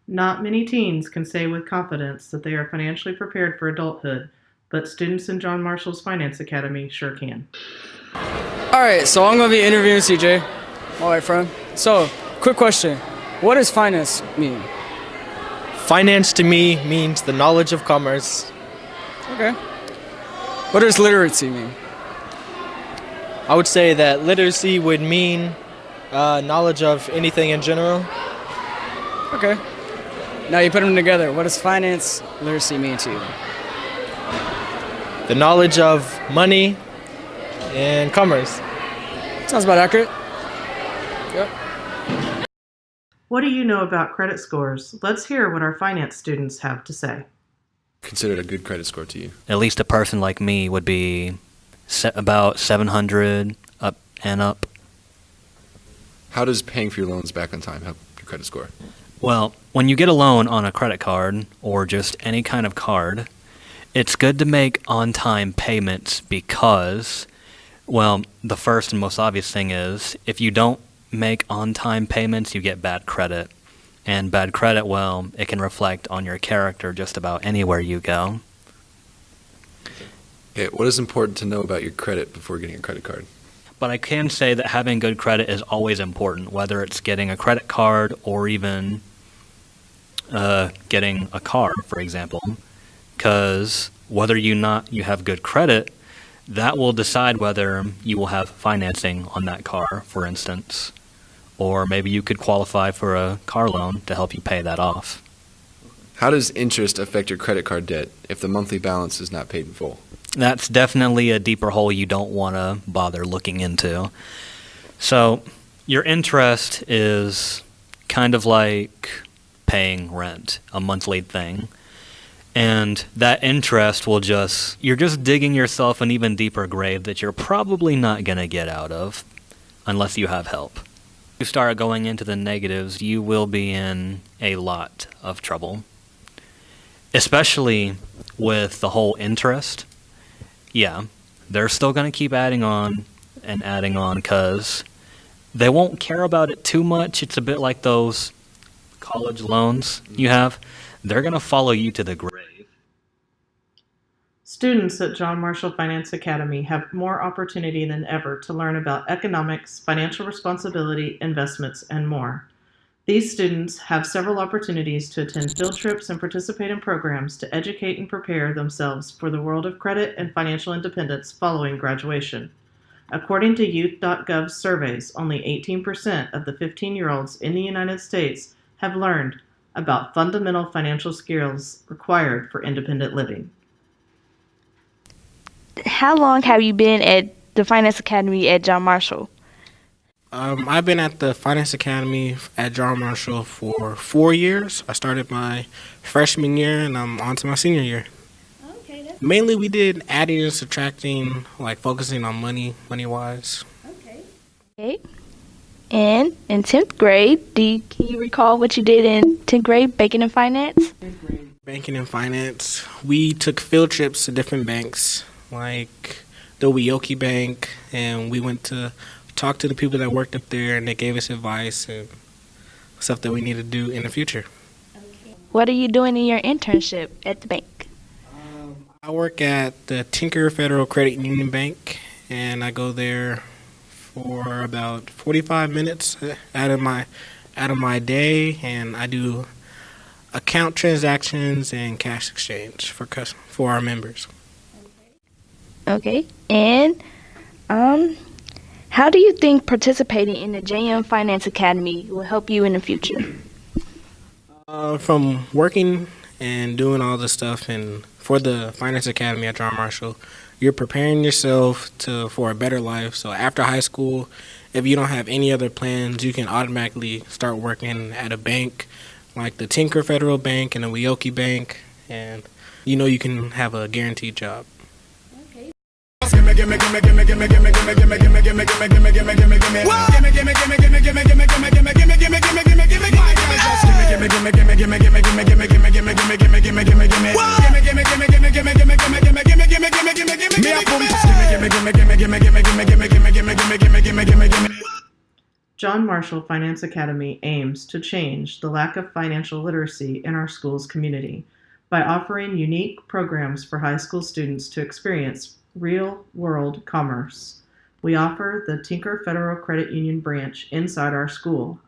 Not many teens can say with confidence that they are financially prepared for adulthood, but students in John Marshall's Finance Academy sure can. All right, so I'm going to be interviewing CJ, my white friend. So, quick question. What does finance mean? Finance to me means the knowledge of commerce. Okay. What does literacy mean? I would say that literacy would mean knowledge of anything in general. Okay. Now you put them together. What does finance literacy mean to you? The knowledge of money and commerce. Sounds about accurate. Yep. What do you know about credit scores? Let's hear what our finance students have to say. Considered a good credit score to you? At least a person like me would be about 700 up and up. How does paying for your loans back on time help your credit score? Well, when you get a loan on a credit card or just any kind of card, it's good to make on-time payments because, well, the first and most obvious thing is if you don't make on-time payments, you get bad credit. And bad credit, well, it can reflect on your character just about anywhere you go. Okay, what is important to know about your credit before getting a credit card? But I can say that having good credit is always important, whether it's getting a credit card or even getting a car, for example. Because whether you have good credit, that will decide whether you will have financing on that car, for instance. Or maybe you could qualify for a car loan to help you pay that off. How does interest affect your credit card debt if the monthly balance is not paid in full? That's definitely a deeper hole you don't want to bother looking into. So your interest is kind of like paying rent, a monthly thing. And that interest you're just digging yourself an even deeper grave that you're probably not going to get out of unless you have help. If you start going into the negatives, you will be in a lot of trouble. Especially with the whole interest. Yeah, they're still going to keep adding on and adding on because they won't care about it too much. It's a bit like those college loans you have. They're going to follow you to the grave. Students at John Marshall Finance Academy have more opportunity than ever to learn about economics, financial responsibility, investments, and more. These students have several opportunities to attend field trips and participate in programs to educate and prepare themselves for the world of credit and financial independence following graduation. According to youth.gov surveys, only 18% of the 15-year-olds in the United States have learned about fundamental financial skills required for independent living. How long have you been at the Finance Academy at John Marshall? I've been at the Finance Academy at John Marshall for 4 years. I started my freshman year and I'm on to my senior year. Okay. Mainly we did adding and subtracting, like focusing on money-wise. Okay. And in 10th grade, can you recall what you did in 10th grade, banking and finance? Banking and finance. We took field trips to different banks, like the Weoki Bank, and we went to talk to the people that worked up there, and they gave us advice and stuff that we need to do in the future. What are you doing in your internship at the bank? I work at the Tinker Federal Credit Union Bank, and I go there for about 45 minutes out of my day, and I do account transactions and cash exchange for our members. Okay. And how do you think participating in the JM Finance Academy will help you in the future? From working and doing all the stuff and for the Finance Academy at John Marshall, you're preparing yourself for a better life. So after high school, if you don't have any other plans, you can automatically start working at a bank like the Tinker Federal Bank and the Weoki Bank, and you can have a guaranteed job. Okay. John Marshall Finance Academy aims to change the lack of financial literacy in our school's community by offering unique programs for high school students to experience real-world commerce. We offer the Tinker Federal Credit Union branch inside our school.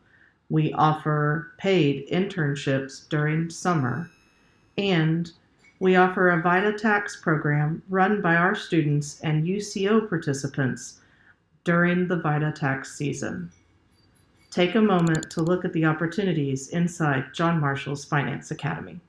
We offer paid internships during summer, and we offer a VitaTax program run by our students and UCO participants during the VitaTax season. Take a moment to look at the opportunities inside John Marshall's Finance Academy.